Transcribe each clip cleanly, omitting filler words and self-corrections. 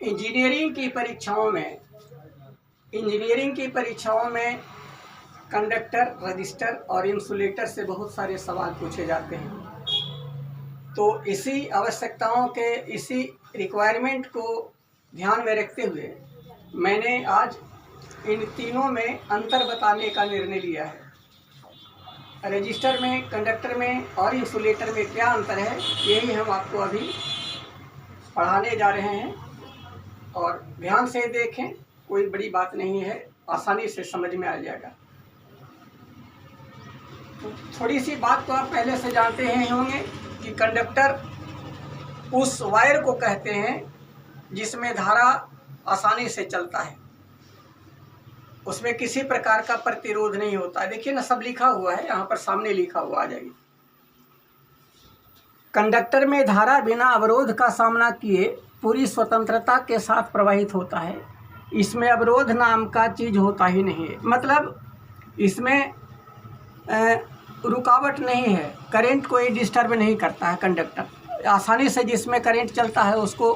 Engineering की परीक्षाओं में कंडक्टर, रजिस्टर और इंसुलेटर से बहुत सारे सवाल पूछे जाते हैं। तो इसी आवश्यकताओं के, इसी रिक्वायरमेंट को ध्यान में रखते हुए मैंने आज इन तीनों में अंतर बताने का निर्णय लिया है। रजिस्टर में, कंडक्टर में और इंसुलेटर में क्या अंतर है, यही हम आपको अभी पढ़ाने जा रहे हैं। और ध्यान से देखें, कोई बड़ी बात नहीं है, आसानी से समझ में आ जाएगा। तो थोड़ी सी बात तो आप पहले से जानते हैं होंगे कि कंडक्टर उस वायर को कहते हैं जिसमें धारा आसानी से चलता है, उसमें किसी प्रकार का प्रतिरोध नहीं होता है। देखिए ना, सब लिखा हुआ है, यहाँ पर सामने लिखा हुआ आ जाएगी। कंडक्टर में धारा बिना अवरोध का सामना किए पूरी स्वतंत्रता के साथ प्रवाहित होता है। इसमें अवरोध नाम का चीज़ होता ही नहीं है, मतलब इसमें रुकावट नहीं है, करंट कोई डिस्टर्ब नहीं करता है। कंडक्टर आसानी से, जिसमें करंट चलता है उसको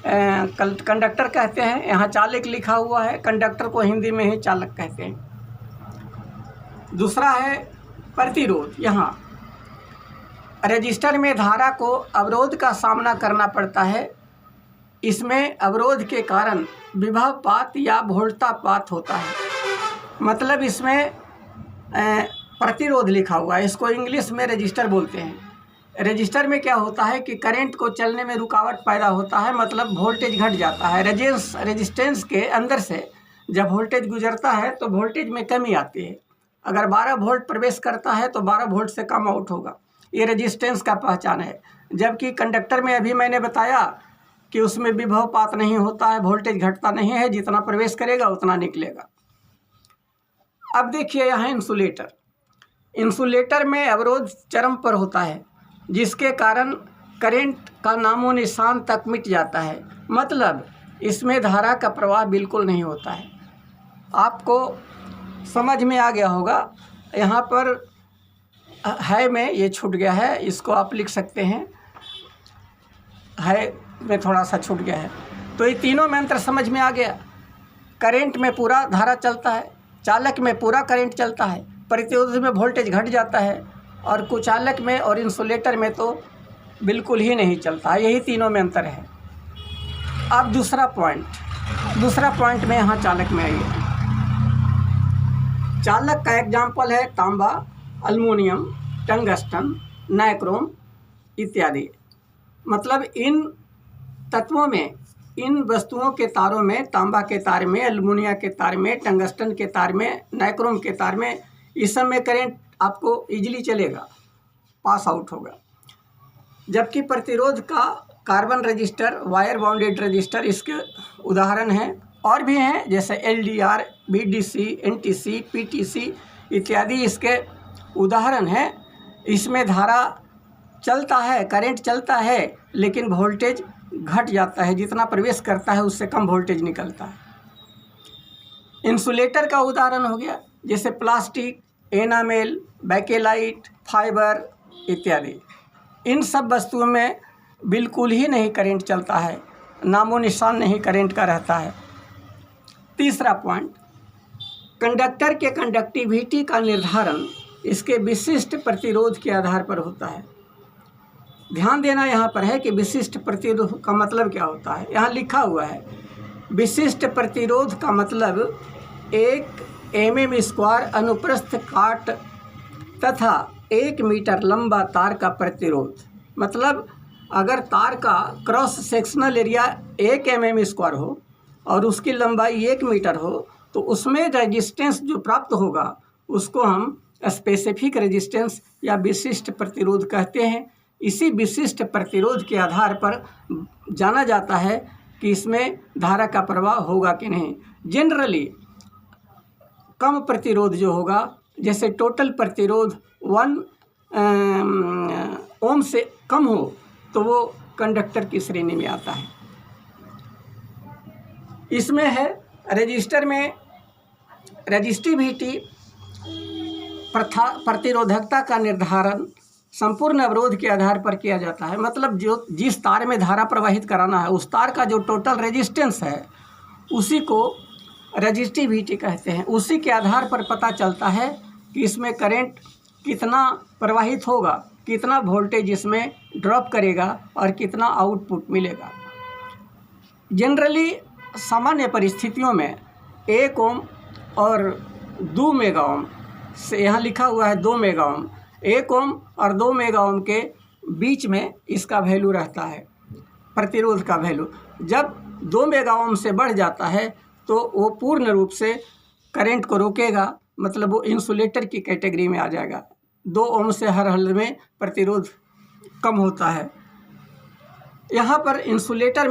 कंडक्टर कहते हैं। यहाँ चालक लिखा हुआ है, कंडक्टर को हिंदी में ही चालक कहते हैं। दूसरा है प्रतिरोध। यहाँ रजिस्टर में धारा को अवरोध का सामना करना पड़ता है। इसमें अवरोध के कारण विभवपात या वोल्टापात होता है, मतलब इसमें प्रतिरोध लिखा हुआ है, इसको इंग्लिश में रजिस्टर बोलते हैं। रजिस्टर में क्या होता है कि करंट को चलने में रुकावट पैदा होता है, मतलब वोल्टेज घट जाता है। रेजिस्टेंस के अंदर से जब वोल्टेज गुजरता है तो वोल्टेज में कमी आती है। अगर 12 वोल्ट प्रवेश करता है तो 12 वोल्ट से कम आउट होगा, ये रेजिस्टेंस का पहचान है। जबकि कंडक्टर में अभी मैंने बताया कि उसमें विभवपात नहीं होता है, वोल्टेज घटता नहीं है, जितना प्रवेश करेगा उतना निकलेगा। अब देखिए यहाँ इंसुलेटर में अवरोध चरम पर होता है, जिसके कारण करंट का नामो निशान तक मिट जाता है, मतलब इसमें धारा का प्रवाह बिल्कुल नहीं होता है। आपको समझ में आ गया होगा। यहाँ पर है में ये छूट गया है, इसको आप लिख सकते हैं, है में थोड़ा सा छूट गया है। तो ये तीनों में अंतर समझ में आ गया। करंट में पूरा धारा चलता है, चालक में पूरा करंट चलता है, प्रतिरोध में वोल्टेज घट जाता है, और कुचालक में और इंसुलेटर में तो बिल्कुल ही नहीं चलता। यही तीनों में अंतर है। अब दूसरा पॉइंट में यहाँ चालक में आइए। चालक का एग्जाम्पल है तांबा, अल्युमिनियम, टंगस्टन, नाइक्रोम इत्यादि। मतलब इन तत्वों में, इन वस्तुओं के तारों में, तांबा के तार में, अल्युमिनियम के तार में, टंगस्टन के तार में, नाइक्रोम के तार में, इस सब में करंट आपको इजीली चलेगा, पास आउट होगा। जबकि प्रतिरोध का carbon register, wire bounded register इसके उदाहरण हैं, और भी हैं, जैसे LDR, BDC, NTC, PTC इत्यादि इसके उदाहरण हैं। इसमें धारा चलता है, करंट चलता है, लेकिन वोल्टेज घट जाता है, जितना प्रवेश करता है उससे कम वोल्टेज निकलता है। इंसुलेटर का उदाहरण हो गया जैसे प्लास्टिक, एनामेल, बैकेलाइट, फाइबर इत्यादि। इन सब वस्तुओं में बिल्कुल ही नहीं करंट चलता है, नामो निशान नहीं करंट का रहता है। तीसरा पॉइंट, कंडक्टर के कंडक्टिविटी का निर्धारण इसके विशिष्ट प्रतिरोध के आधार पर होता है। ध्यान देना यहाँ पर है कि विशिष्ट प्रतिरोध का मतलब क्या होता है। यहाँ लिखा हुआ है, विशिष्ट प्रतिरोध का मतलब 1 mm² अनुप्रस्थ काट तथा 1 मीटर लंबा तार का प्रतिरोध। मतलब अगर तार का क्रॉस सेक्शनल एरिया 1 mm² हो और उसकी लंबाई 1 मीटर हो, तो उसमें रेजिस्टेंस जो प्राप्त होगा उसको हम स्पेसिफिक रेजिस्टेंस या विशिष्ट प्रतिरोध कहते हैं। इसी विशिष्ट प्रतिरोध के आधार पर जाना जाता है कि इसमें धारा का प्रवाह होगा कि नहीं। जनरली कम प्रतिरोध जो होगा, जैसे टोटल प्रतिरोध 1 ओम से कम हो, तो वो कंडक्टर की श्रेणी में आता है। इसमें है रजिस्टर में रजिस्टिविटी प्रतिरोधकता का निर्धारण संपूर्ण अवरोध के आधार पर किया जाता है। मतलब जो जिस तार में धारा प्रवाहित कराना है उस तार का जो टोटल रेजिस्टेंस है उसी को रेजिस्टिविटी कहते हैं। उसी के आधार पर पता चलता है कि इसमें करंट कितना प्रवाहित होगा, कितना वोल्टेज इसमें ड्रॉप करेगा और कितना आउटपुट मिलेगा। जनरली सामान्य परिस्थितियों में 1 ओम और 2 मेगा ओम से, यहाँ लिखा हुआ है 2 मेगा ओम, 1 ओम और 2 मेगा ओम के बीच में इसका वैल्यू रहता है, प्रतिरोध का वैल्यू। जब 2 मेगा ओम से बढ़ जाता है तो वो पूर्ण रूप से करंट को रोकेगा, मतलब वो इंसुलेटर की कैटेगरी में आ जाएगा। 2 ओम से हर हल में प्रतिरोध कम होता है। यहाँ पर इंसुलेटर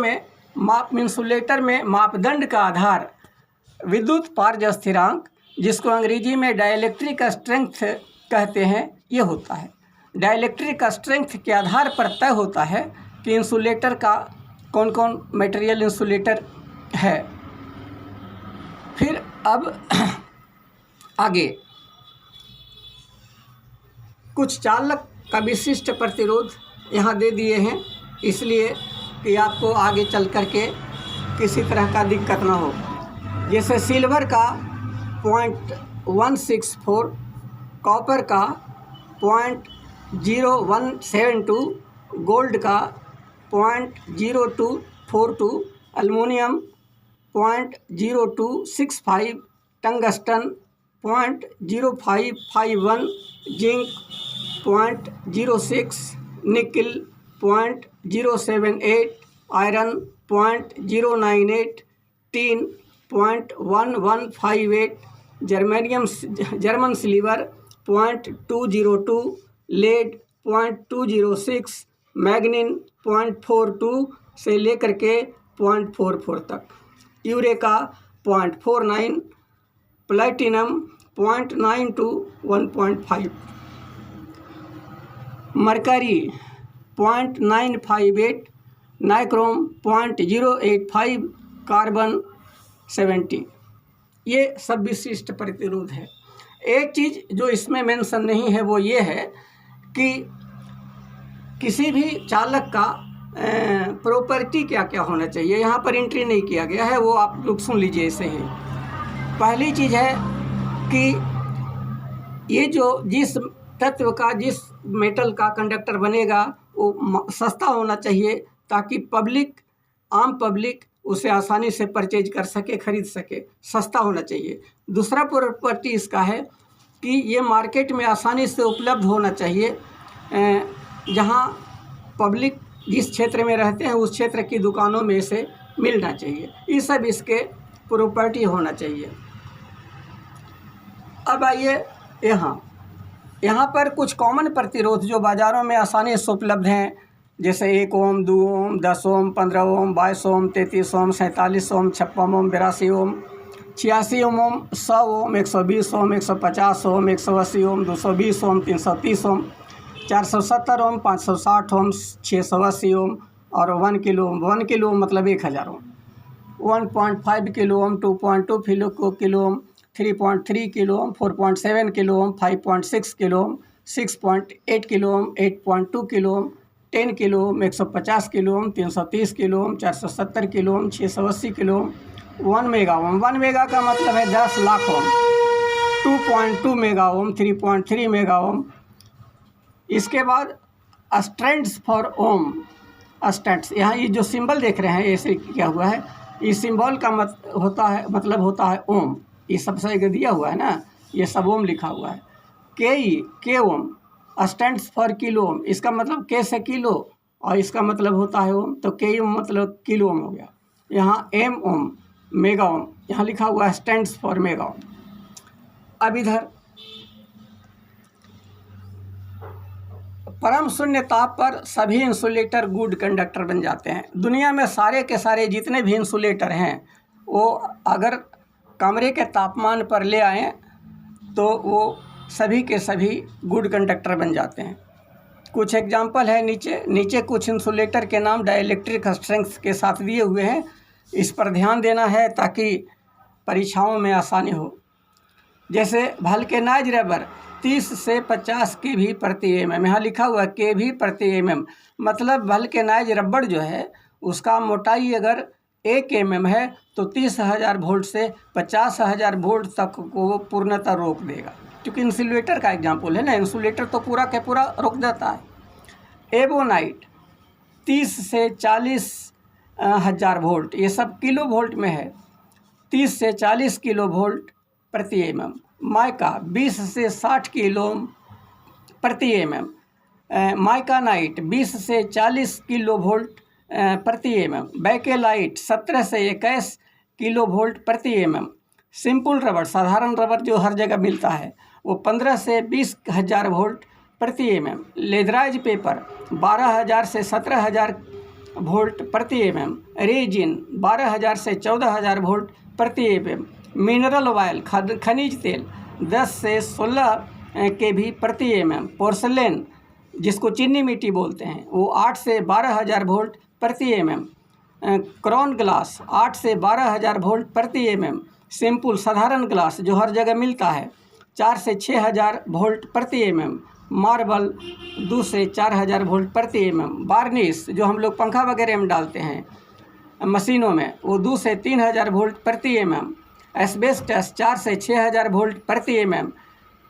में मापदंड का आधार विद्युत पारज स्थिरांक, जिसको अंग्रेजी में डाइलेक्ट्रिक स्ट्रेंथ कहते हैं, ये होता है। डाइलेक्ट्रिक स्ट्रेंथ के आधार पर तय होता है कि इंसुलेटर का कौन कौन मटेरियल इंसुलेटर है। फिर अब आगे कुछ चालक का विशिष्ट प्रतिरोध यहाँ दे दिए हैं, इसलिए कि आपको आगे चल कर के किसी तरह का दिक्कत ना हो। जैसे सिल्वर का 0.164, कॉपर का 0.0172, गोल्ड का 0.0242, aluminium 0.0265, tungsten 0.0551, zinc 0.06, nickel 0.078, iron 0.098, tin 0.1158, German silver 0.202, lead 0.206, manganin 0.42 से लेकर के 0.44 तक, eureka 0.49, platinum 0.9 to 1.5, mercury 0.958, nichrome 0.085, carbon 70। ये सब विशिष्ट प्रतिरोध है। एक चीज़ जो इसमें मेंशन नहीं है वो ये है कि किसी भी चालक का प्रॉपर्टी क्या क्या होना चाहिए, यहाँ पर एंट्री नहीं किया गया है, वो आप लोग सुन लीजिए ऐसे ही। पहली चीज़ है कि ये जो जिस तत्व का, जिस मेटल का कंडक्टर बनेगा वो सस्ता होना चाहिए, ताकि आम पब्लिक उसे आसानी से परचेज कर सके, खरीद सके, सस्ता होना चाहिए। दूसरा प्रॉपर्टी इसका है कि ये मार्केट में आसानी से उपलब्ध होना चाहिए, जहाँ पब्लिक जिस क्षेत्र में रहते हैं उस क्षेत्र की दुकानों में से मिलना चाहिए। ये सब इसके प्रॉपर्टी होना चाहिए। अब आइए यहाँ पर कुछ कॉमन प्रतिरोध जो बाज़ारों में आसानी से उपलब्ध हैं, जैसे 1 ओम, 2 ओम, 10 ओम, 15 ओम, 22 ओम, 33 ओम, 47 ओम, 56 ओम, 82 ओम, 86 ओम, 100 ओम, 120 ओम, 150 ओम, 180 ओम, 220 ओम, 330 ओम, 470 ओम, 560 ओम, 680 ओम और 1 किलो ओम। 1 किलो ओम मतलब 1000 ओम, 1.5 kilo ohm, 2.2 kilo ohm, 3.3 kilo ohm, 4.7 kilo ohm, 5.6 kilo ohm, 6.8 kilo ohm, 8.2 kilo ohm, 10 kilo ohm, 150 kilo ohm, 330 kilo ohm, 470 kilo ohm, 680 kilo ohm, 1 mega ohm. 1 mega का मतलब है 10 लाख ओम, 2.2 mega ohm, 3.3 mega ohm. इसके बाद strands for Om, strands, यहाँ ये जो symbol देख रहे हैं ऐसे क्या हुआ है, इस सिंबल का मतलब होता है ओम। ये सबसे आगे दिया हुआ है ना, ये सब ओम लिखा हुआ है। के ओम स्टैंड्स फॉर किलो ओम, इसका मतलब के से किलो और इसका मतलब होता है ओम, तो के ओम मतलब किलो ओम हो गया। यहाँ एम ओम, मेगा ओम, यहाँ लिखा हुआ है स्टैंड्स फॉर मेगा ओम। अब इधर परम शून्य ताप पर सभी इंसुलेटर गुड कंडक्टर बन जाते हैं। दुनिया में सारे के सारे जितने भी इंसुलेटर हैं वो अगर कमरे के तापमान पर ले आएँ तो वो सभी के सभी गुड कंडक्टर बन जाते हैं। कुछ एग्जाम्पल है नीचे कुछ इंसुलेटर के नाम डाइलेक्ट्रिक स्ट्रेंथ के साथ दिए हुए हैं, इस पर ध्यान देना है ताकि परीक्षाओं में आसानी हो। जैसे वल्केनाइज रबर 30 से 50 kV प्रति mm। यहाँ लिखा हुआ kV प्रति mm, मतलब वल्केनाइज रबड़ जो है उसका मोटाई अगर 1 mm है तो 30,000 वोल्ट से 50,000 वोल्ट तक को पूर्णतः रोक देगा। क्योंकि इंसुलेटर का एग्जाम्पल है ना, इंसुलेटर तो पूरा के पूरा रोक देता है। एबोनाइट 30 से 40,000 वोल्ट, ये सब किलो वोल्ट में है, 30 से 40 किलो वोल्ट प्रति mm। माइका 20 से 60 किलो प्रति mm। माइकानाइट 20 से 40 किलो वोल्ट प्रति mm। बैकेलाइट 17 से 21 किलो वोल्ट प्रति mm। सिंपल रबड़, साधारण रबड़ जो हर जगह मिलता है, वो 15 से 20,000 वोल्ट प्रति mm। लेदराइज पेपर 12,000 से 17,000 वोल्ट प्रति mm। रेजिन 12,000 से 14,000 वोल्ट प्रति mm। मिनरल ऑयल खनिज तेल 10 से 16 kV प्रति mm। पोर्सलेन जिसको चीनी मिट्टी बोलते हैं वो 8 से 12,000 वोल्ट प्रति mm। क्राउन ग्लास 8 से 12,000 वोल्ट प्रति mm। सिंपल साधारण ग्लास जो हर जगह मिलता है 4 से 6,000 वोल्ट प्रति mm। मार्बल 2 से 4,000 वोल्ट प्रति mm। वार्निश जो हम लोग पंखा वगैरह में डालते हैं मशीनों में, वो 2 से 3,000 वोल्ट प्रति mm। एस्बेस्टस 4 से 6,000 वोल्ट प्रति mm।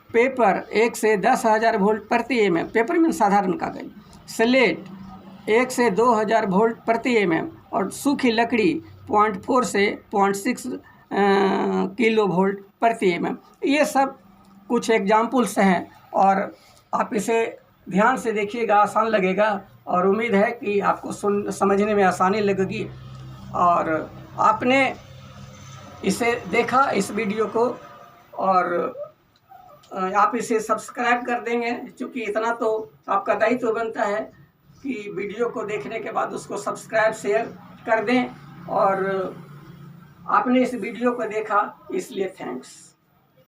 पेपर 1 से 10,000 वोल्ट प्रति mm। पेपर में साधारण कागज। स्लेट 1 से 2,000 वोल्ट प्रति mm। और सूखी लकड़ी 0.4 से 0.6 किलो वोल्ट प्रति mm। ये सब कुछ एग्जाम्पल्स हैं और आप इसे ध्यान से देखिएगा, आसान लगेगा और उम्मीद है कि आपको समझने में आसानी लगेगी। और आपने इसे देखा इस वीडियो को और आप इसे सब्सक्राइब कर देंगे, क्योंकि इतना तो आपका दायित्व बनता है कि वीडियो को देखने के बाद उसको सब्सक्राइब शेयर कर दें। और आपने इस वीडियो को देखा इसलिए थैंक्स।